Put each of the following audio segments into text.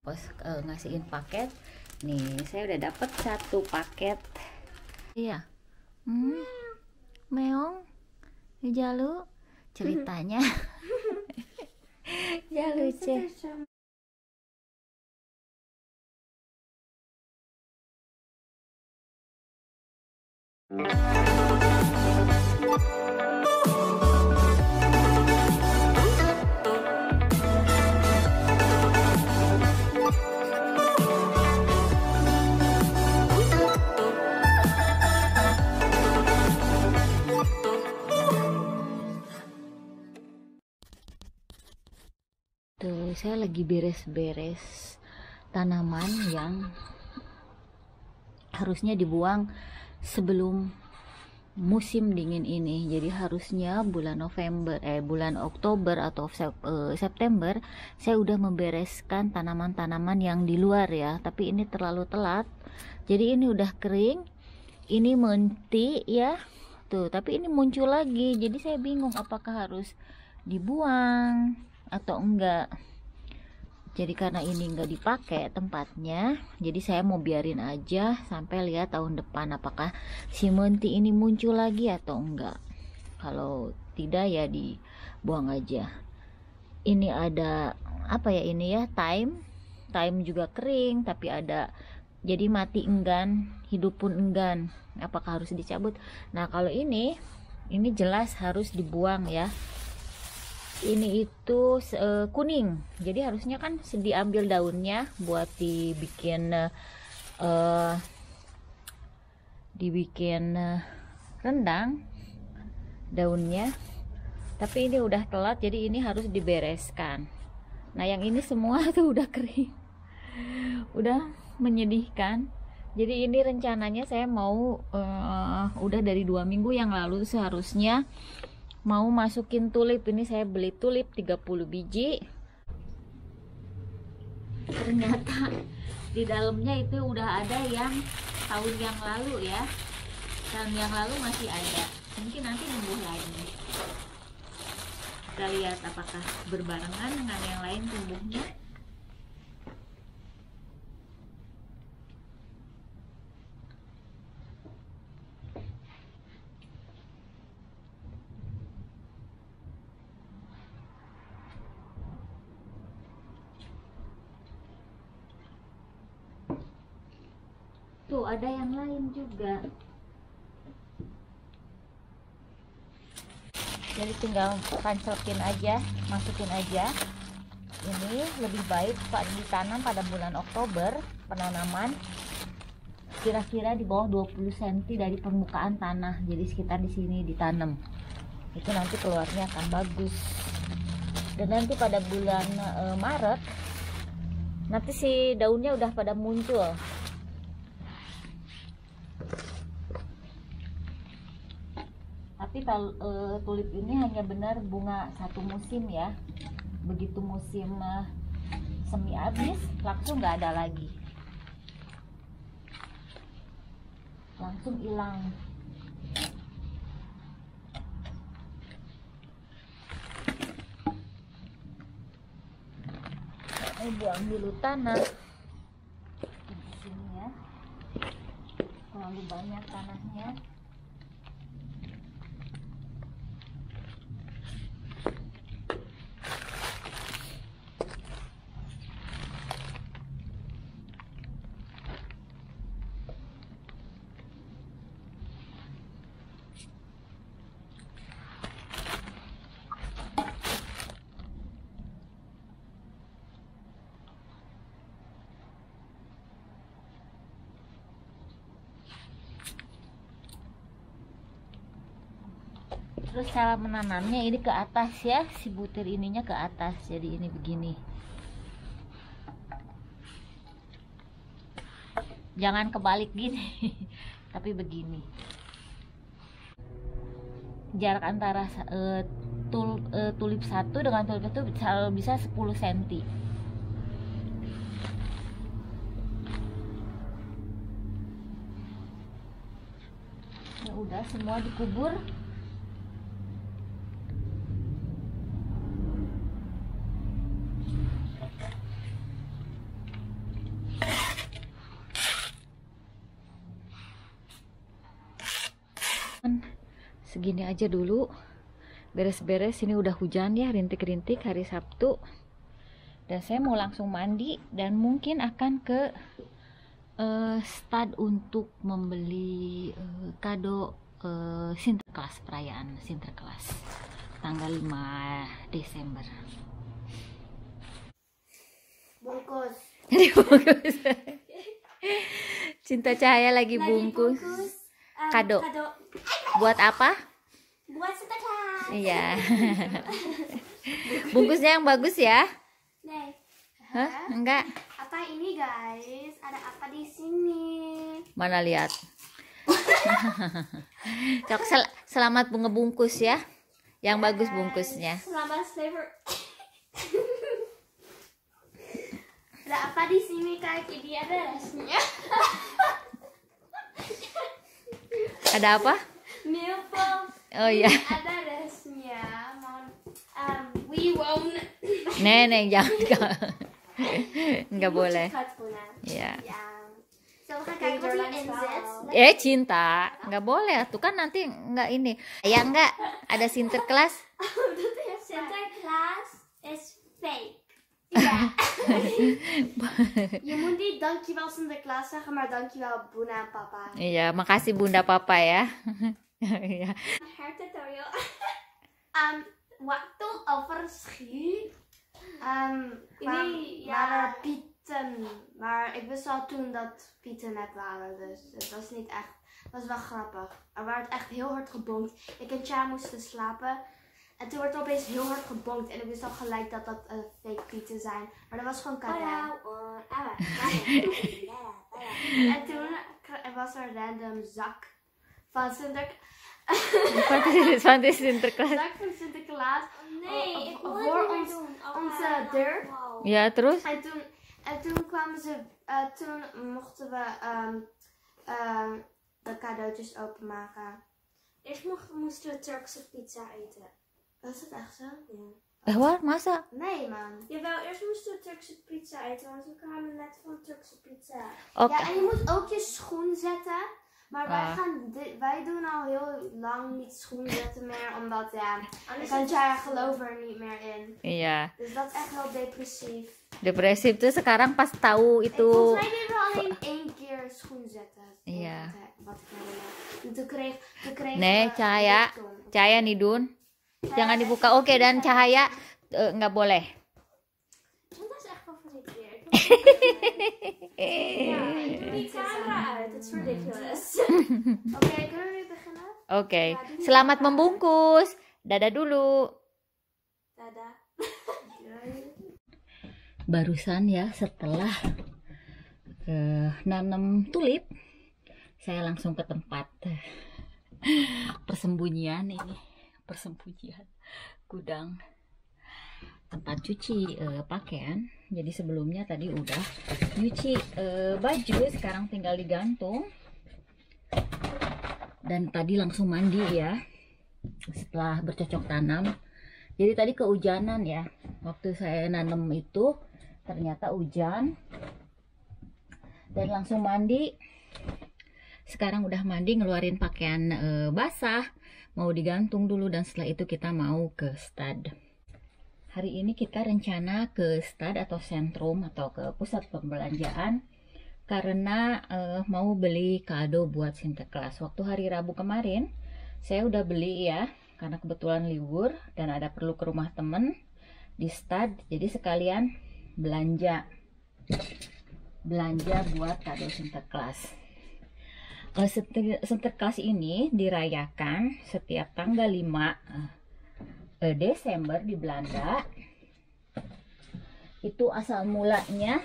Pos ngasihin paket nih, saya udah dapet satu paket. Iya. Meong Jalu ceritanya. Jalu ceh. Tuh, saya lagi beres-beres tanaman yang harusnya dibuang sebelum musim dingin ini. Jadi harusnya bulan Oktober atau September saya udah membereskan tanaman-tanaman yang di luar ya, tapi ini terlalu telat. Jadi ini udah kering, ini menti ya tuh, tapi ini muncul lagi. Jadi saya bingung apakah harus dibuang atau enggak. Jadi karena ini enggak dipakai tempatnya, jadi saya mau biarin aja sampai lihat tahun depan apakah si menti ini muncul lagi atau enggak. Kalau tidak ya dibuang aja. Ini ada apa ya ini ya, time juga kering, tapi ada jadi mati enggan, hidup pun enggan. Apakah harus dicabut? Nah kalau ini jelas harus dibuang ya. Ini itu kuning, jadi harusnya kan diambil daunnya buat dibikin rendang daunnya, tapi ini udah telat, jadi ini harus dibereskan. Nah yang ini semua tuh udah kering, udah menyedihkan. Jadi ini rencananya saya mau udah dari 2 minggu yang lalu seharusnya mau masukin tulip. Ini saya beli tulip 30 biji, ternyata di dalamnya itu udah ada yang tahun yang lalu ya, tahun yang lalu masih ada, mungkin nanti tumbuh lagi. Kita lihat apakah berbarengan dengan yang lain tumbuhnya. Tuh ada yang lain juga. Jadi tinggal pancekin aja, masukin aja. Ini lebih baik Pak ditanam pada bulan Oktober, penanaman kira-kira di bawah 20 cm dari permukaan tanah. Jadi sekitar di sini ditanam. Itu nanti keluarnya akan bagus. Dan nanti pada bulan Maret nanti si daunnya udah pada muncul. Tapi kalau tulip ini hanya benar bunga satu musim ya. Begitu musim semi habis, langsung nggak ada lagi, langsung hilang. Buang dulu tanah di sini ya, terlalu banyak tanahnya. Terus cara menanamnya ini ke atas ya, si butir ininya ke atas, jadi ini begini. Jangan kebalik gini, tapi begini. Jarak antara tulip satu dengan tulip itu bisa 10 cm. Ya udah semua dikubur. segini aja dulu. Beres-beres, ini udah hujan ya, rintik-rintik hari Sabtu. Dan saya mau langsung mandi dan mungkin akan ke stad untuk membeli kado Sinterklas, perayaan Sinterklas tanggal 5 Desember. Bungkus. Dibungkus. Cinta Cahaya lagi bungkus kado. Buat apa? Buat Sinterklas. Iya. Bungkusnya yang bagus ya? Nih. Hah? Enggak. Apa ini guys? Ada apa di sini? Mana lihat. Cok, selamat ngebungkus ya. Yang bagus bungkusnya. Selamat flavor. Ada apa di sini kak? Ini ada rasnya. Ada apa? Milpom. Oh iya. Ada rasnya. We won't. Nenek jangan. Enggak boleh. Ya. Ya. So we gaan kijken wat hier in zit. Cinta, nggak boleh tuh kan nanti nggak ini. Ya enggak, ada Sinterklas. Sinterklaas is fake. Ja. Je moet niet dankjewel Sinterklaas zeggen, maar dankjewel Boena en papa. Iya, makasih Bunda Papa ya. Iya. Hair tutorial. Waktu overschiet. Ini waren pieten. Maar ik wist al toen dat pieten net waren. Dus het was niet echt. Het was wel grappig. Er werd echt heel hard gebonkt. Ik en Tja moesten slapen. En toen werd er opeens heel hard gebonkt. En ik wist al gelijk dat dat fake pieten zijn. Maar dat was gewoon cadeau. En toen was er een random zak van Sinterklaas. Van de Sinterklas. Zak van Sinterklaas. Nee, voor onze deur. Ja, terus? En toen kwamen ze. Toen mochten we de cadeautjes openmaken. Eerst moesten we Turkse pizza eten. Was het echt zo? Ja. Wat? Masa? Nee man. Jawel, eerst moesten we Turkse pizza eten, want we kwamen net van Turkse pizza. Oké. Ja, en je moet ook je schoen zetten. Maar wij doen al heel lang niet schoen zetten meer, omdat ja, kan jij geloven er niet meer in. Iya. Dus dat is echt heel depressief. Depresif tuh sekarang pas tahu itu. Volgens mij deden we alleen 1 keer schoen zetten. Iya. Wat ik herinner. En toen kreeg Nih, Cahaya nih Dun. Jangan dibuka. Oke, dan Cahaya nggak boleh. Dat is echt favoriet weer. Ja, ik doe die camera uit. Het is ridiculous. Oké, kunnen we nu beginnen? Oke. Selamat membungkus. Dadah dulu. Dadah. Barusan ya setelah nanam tulip, saya langsung ke tempat persembunyian ini, persembunyian gudang tempat cuci pakaian. Jadi sebelumnya tadi udah nyuci baju, sekarang tinggal digantung. Dan tadi langsung mandi ya setelah bercocok tanam. Jadi tadi kehujanan ya, waktu saya nanam itu ternyata hujan dan langsung mandi. Sekarang udah mandi, ngeluarin pakaian basah, mau digantung dulu, dan setelah itu kita mau ke stad. Hari ini kita rencana ke stad atau sentrum atau ke pusat perbelanjaan karena mau beli kado buat Sinterklas. Waktu hari Rabu kemarin saya udah beli ya, karena kebetulan libur dan ada perlu ke rumah temen di stad, jadi sekalian belanja buat kado Sinterklas. Sinterklas ini dirayakan setiap tanggal 5 Desember di Belanda. Itu asal mulanya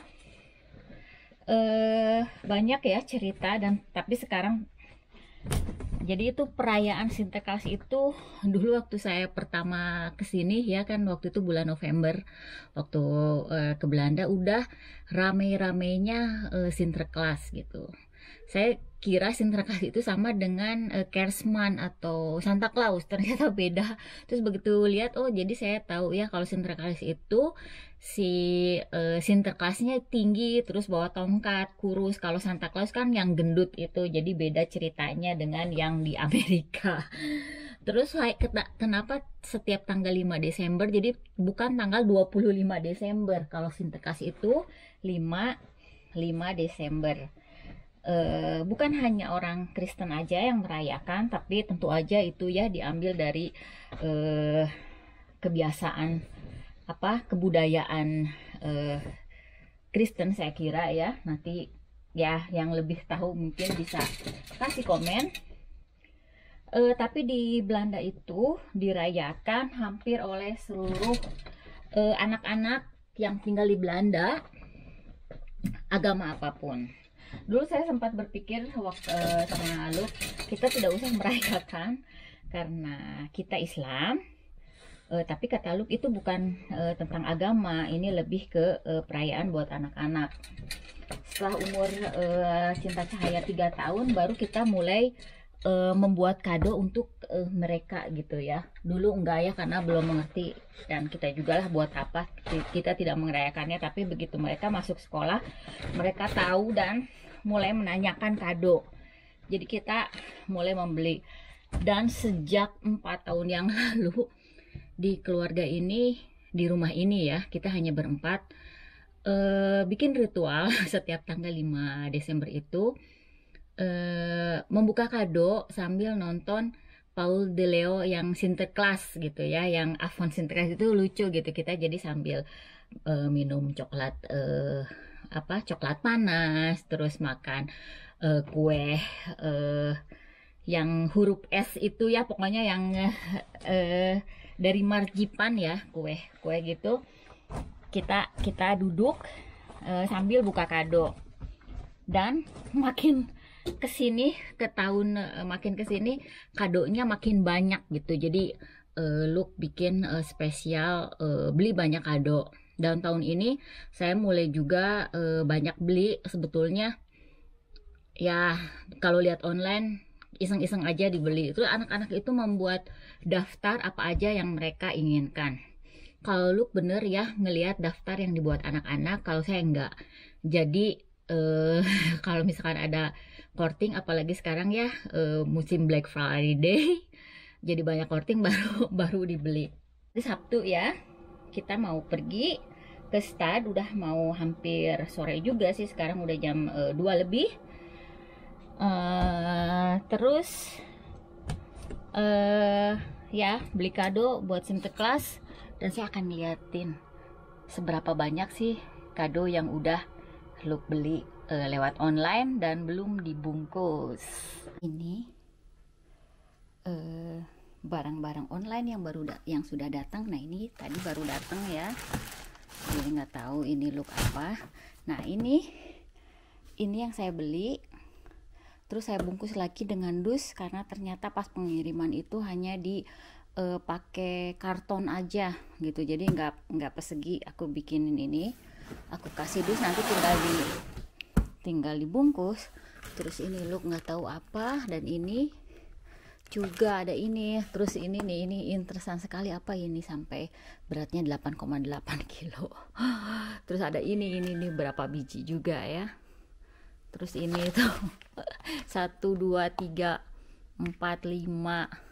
banyak ya cerita, dan tapi sekarang jadi itu perayaan Sinterklas itu dulu waktu saya pertama kesini ya kan, waktu itu bulan November waktu ke Belanda udah rame-ramenya Sinterklas gitu. Saya kira Sinterklas itu sama dengan Kerstman atau Santa Claus, ternyata beda. Terus begitu lihat, oh jadi saya tahu ya kalau Sinterklas itu si Sinterklasnya tinggi terus bawa tongkat kurus. Kalau Santa Claus kan yang gendut itu, jadi beda ceritanya dengan yang di Amerika. Terus kenapa setiap tanggal 5 Desember, jadi bukan tanggal 25 Desember. Kalau Sinterklas itu 5 Desember. Bukan hanya orang Kristen aja yang merayakan, tapi tentu aja itu ya diambil dari kebiasaan kebudayaan Kristen, saya kira ya. Nanti ya yang lebih tahu mungkin bisa kasih komen. Tapi di Belanda itu dirayakan hampir oleh seluruh anak-anak yang tinggal di Belanda, agama apapun. Dulu saya sempat berpikir waktu sama Luke, kita tidak usah merayakan karena kita Islam. Tapi kata Luke itu bukan tentang agama, ini lebih ke perayaan buat anak-anak. Setelah umur Cinta Cahaya 3 tahun baru kita mulai membuat kado untuk mereka gitu ya. Dulu enggak ya, karena belum mengerti, dan kita juga lah buat apa, kita tidak merayakannya. Tapi begitu mereka masuk sekolah, mereka tahu dan mulai menanyakan kado, jadi kita mulai membeli. Dan sejak 4 tahun yang lalu di keluarga ini, di rumah ini ya, kita hanya berempat bikin ritual setiap tanggal 5 Desember itu membuka kado sambil nonton Paul de Leo yang Sinterklas gitu ya, yang Avon Sinterklas itu lucu gitu. Kita jadi sambil minum coklat coklat panas, terus makan kue yang huruf S itu ya, pokoknya yang dari marzipan ya, kue gitu. Kita duduk sambil buka kado, dan makin kesini makin kesini kadonya makin banyak gitu. Jadi Luke bikin spesial beli banyak kado. Dan tahun ini saya mulai juga banyak beli. Sebetulnya ya kalau lihat online iseng-iseng aja dibeli. Itu anak-anak itu membuat daftar apa aja yang mereka inginkan. Kalau Luke bener ya ngelihat daftar yang dibuat anak-anak, kalau saya enggak. Jadi kalau misalkan ada korting, apalagi sekarang ya musim Black Friday, jadi banyak korting baru dibeli. Di Sabtu ya kita mau pergi ke stad, udah mau hampir sore juga sih, sekarang udah jam 2 lebih. Terus ya beli kado buat Sinterklas, dan saya akan ngeliatin seberapa banyak sih kado yang udah Luke beli lewat online dan belum dibungkus. Ini barang-barang online yang sudah datang. Nah ini tadi baru datang ya, jadi nggak tahu ini Luke apa. Nah ini yang saya beli, terus saya bungkus lagi dengan dus, karena ternyata pas pengiriman itu hanya pakai karton aja gitu, jadi nggak persegi. Aku bikinin ini, aku kasih dus, nanti tinggal dibungkus. Terus ini Luke nggak tahu apa, dan ini juga ada ini. Terus ini nih, ini interesan sekali, apa ini, sampai beratnya 8,8 kilo. Terus ada ini berapa biji juga ya. Terus ini tuh 1 2 3 4 5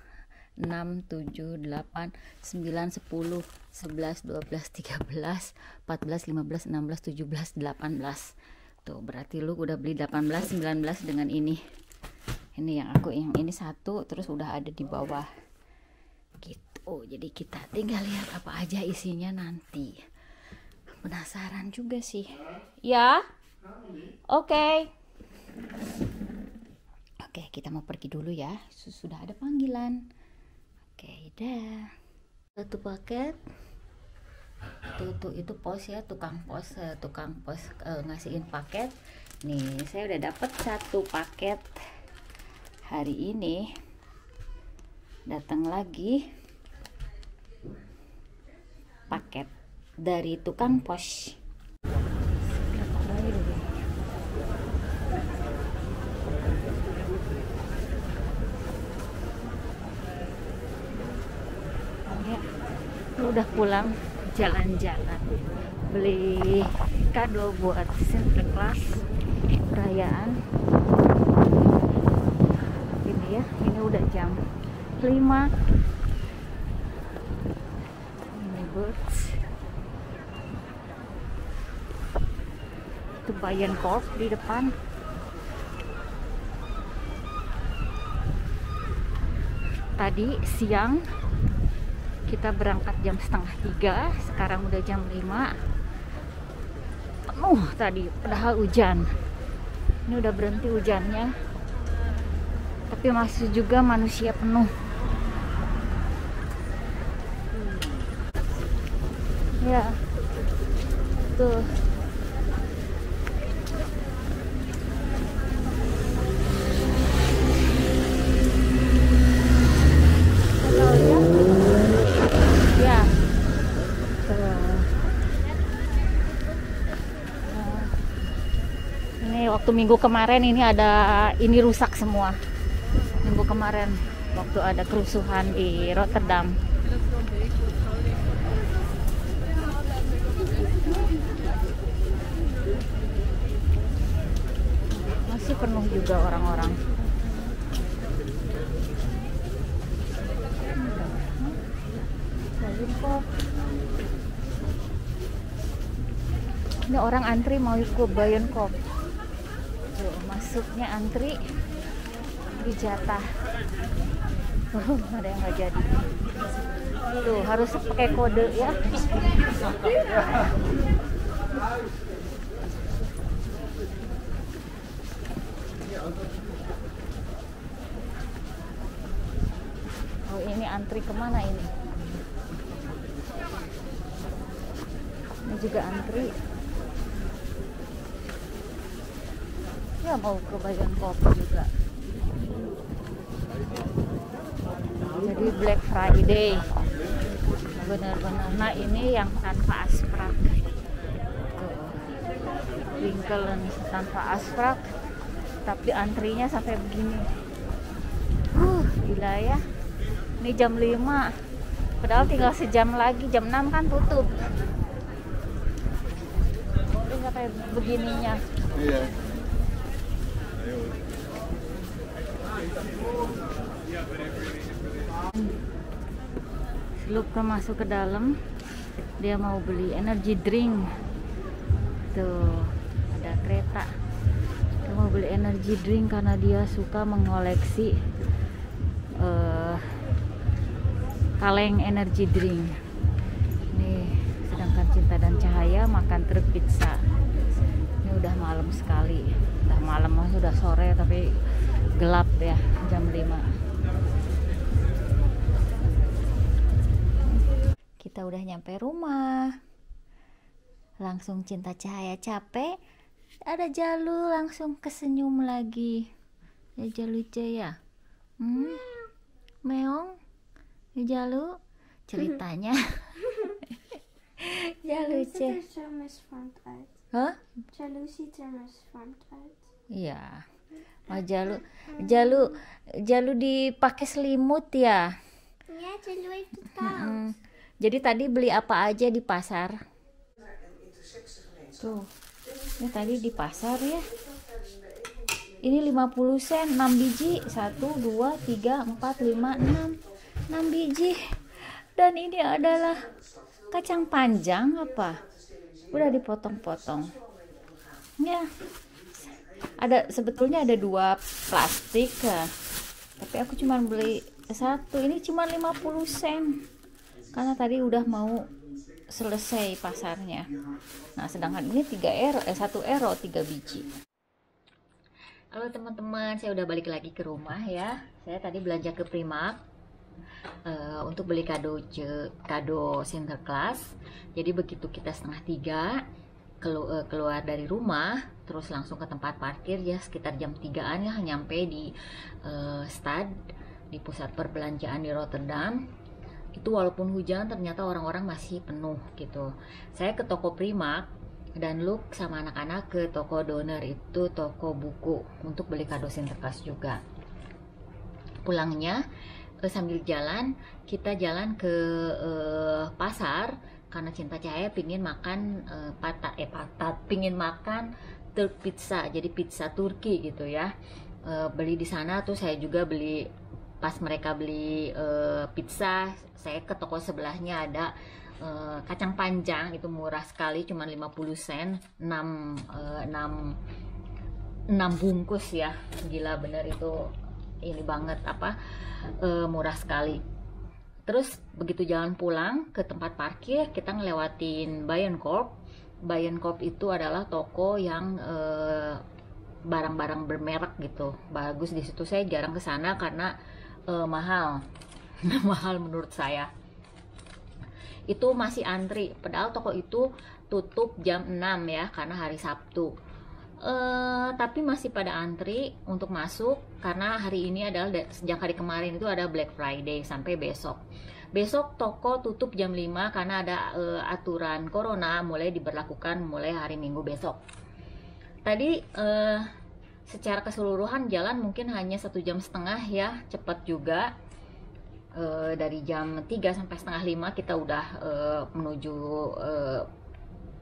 6 7 8 9 10 11 12 13 14 15 16 17 18 tuh, berarti lu udah beli 18 19 dengan ini yang ini satu, terus udah ada di bawah gitu. Jadi kita tinggal lihat apa aja isinya nanti. Penasaran juga sih ya. Oke, kita mau pergi dulu ya, sudah ada panggilan. Oke, dah. Satu paket tuh itu pos ya, tukang pos ngasihin paket. Nih saya udah dapat satu paket hari ini, datang lagi paket dari tukang pos. Udah pulang jalan-jalan beli kado buat Sinterklas perayaan ini ya. Ini udah jam 5. Ini Birds. Itu Bijenkorf di depan. Tadi siang kita berangkat jam setengah 3, sekarang udah jam 5. Penuh tadi, padahal hujan. Ini udah berhenti hujannya, tapi masih juga manusia penuh. Ya, tuh. Waktu minggu kemarin ini rusak semua. Minggu kemarin waktu ada kerusuhan di Rotterdam. Masih penuh juga orang-orang. Ini orang antri mau ikut Bijenkorf. Masuknya antri dijatah. Ada yang nggak jadi. Tuh harus pakai kode ya. Oh ini antri kemana ini? Ini juga antri. Ya mau ke Bijenkorf juga. Jadi Black Friday benar-benar. Nah ini yang tanpa asprak, Winkelen tanpa asprak, tapi antrinya sampai begini. Gila ya. Ini jam 5, padahal tinggal sejam lagi, jam 6 kan tutup. Ini sampai begininya. Iya. Lupa masuk ke dalam, dia mau beli energy drink. Tuh ada kereta, dia mau beli energy drink karena dia suka mengoleksi kaleng energy drink. Nih sedangkan Cinta dan Cahaya makan truk pizza. Ini udah malam sekali, udah malam, sudah sore tapi gelap ya, jam 5. Kita udah nyampe rumah. Langsung Cinta Cahaya capek, ada Jalu langsung kesenyum lagi. Ya Jalu ya. Meong. Ya Jalu ceritanya. Jalu Hah? Jalu ziet er misvormd uit. Iya. Oh Jalu dipakai selimut ya. Ja, Jalu heeft het koud. Jadi tadi beli apa aja di pasar? Tuh, ini tadi di pasar ya. Ini 50 sen, 6 biji. 1, 2, 3, 4, 5, 6. 6 biji. Dan ini adalah kacang panjang apa? Udah dipotong-potong. Ya. Sebetulnya ada 2 plastik ya. Tapi aku cuma beli 1. Ini cuma 50 sen. Karena tadi udah mau selesai pasarnya. Nah, sedangkan ini 1 euro 3 biji. Halo teman-teman, saya udah balik lagi ke rumah ya. Saya tadi belanja ke Primark untuk beli kado Sinterklas. Jadi begitu kita 2:30 keluar dari rumah, terus langsung ke tempat parkir ya, sekitar jam 3-an ya, nyampe di Stad, di pusat perbelanjaan di Rotterdam. Itu walaupun hujan ternyata orang-orang masih penuh gitu. Saya ke toko Primark dan Luke sama anak-anak ke toko Donner, itu toko buku, untuk beli kado Sinterklas juga. Pulangnya sambil jalan, kita jalan ke pasar karena Cinta Cahaya pingin makan pingin makan Turk pizza, jadi pizza Turki gitu ya. Beli di sana tuh, saya juga beli pas mereka beli pizza, saya ke toko sebelahnya ada kacang panjang, itu murah sekali, cuma 50 sen, 6 bungkus ya, gila bener itu, ini banget apa, murah sekali. Terus begitu jalan pulang ke tempat parkir, kita ngelewatin Bijenkorf. Bijenkorf itu adalah toko yang barang-barang bermerek gitu, bagus di situ. Saya jarang ke sana karena mahal, mahal menurut saya. Itu masih antri, padahal toko itu tutup jam 6 ya, karena hari Sabtu. Tapi masih pada antri untuk masuk karena hari ini adalah sejak hari kemarin itu ada Black Friday sampai besok. Besok toko tutup jam 5 karena ada aturan corona mulai diberlakukan mulai hari Minggu besok. Tadi secara keseluruhan jalan mungkin hanya 1,5 jam ya, cepat juga. Dari jam 3 sampai setengah 5 kita udah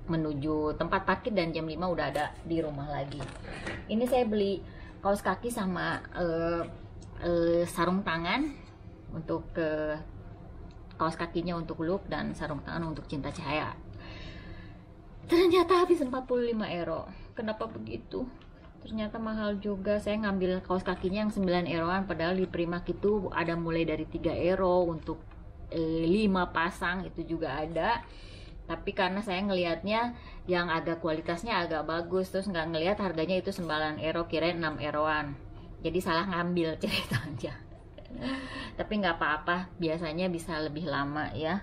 menuju tempat parkir, dan jam 5 udah ada di rumah lagi. Ini saya beli kaos kaki sama sarung tangan untuk kaos kakinya untuk Luke dan sarung tangan untuk Cinta Cahaya. Ternyata habis 45 euro. Kenapa begitu? Ternyata mahal juga. Saya ngambil kaos kakinya yang 9 euroan, padahal di Primark itu ada mulai dari 3 euro untuk 5 pasang itu juga ada. Tapi karena saya ngelihatnya yang agak kualitasnya agak bagus, terus nggak ngelihat harganya itu 9 euro, kirain 6 euroan, jadi salah ngambil ceritanya. Tapi nggak apa-apa, biasanya bisa lebih lama ya.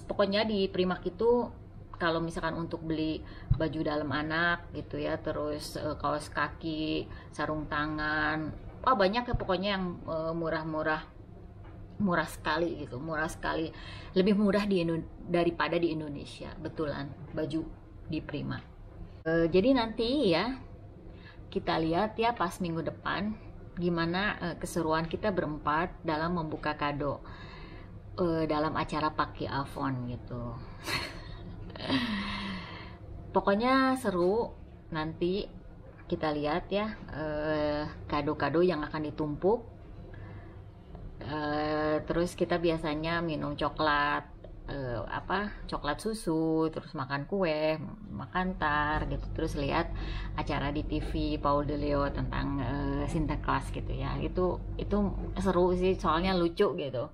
Pokoknya di Primark itu kalau misalkan untuk beli baju dalam anak gitu ya, terus kaos kaki, sarung tangan, banyak ya pokoknya yang murah sekali gitu, murah sekali, lebih murah daripada di Indonesia, betulan baju di Prima. Jadi nanti ya kita lihat ya pas minggu depan gimana keseruan kita berempat dalam membuka kado dalam acara Paki Avon gitu. Pokoknya seru, nanti kita lihat ya kado-kado yang akan ditumpuk. Terus kita biasanya minum coklat, coklat susu, terus makan kue, makan tar gitu, terus lihat acara di TV Paul de Leeuw tentang Sinterklaas gitu ya. Itu seru sih, soalnya lucu gitu,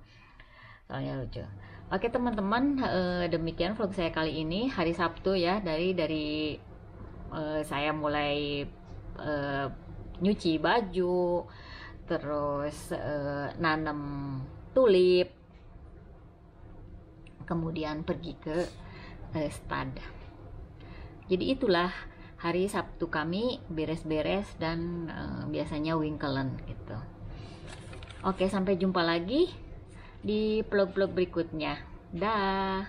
Oke teman-teman, demikian vlog saya kali ini hari Sabtu ya, dari saya mulai nyuci baju, terus nanam tulip, kemudian pergi ke stad. Jadi itulah hari Sabtu kami, beres-beres dan biasanya winkelen gitu. Oke, sampai jumpa lagi di vlog-vlog berikutnya. Dah.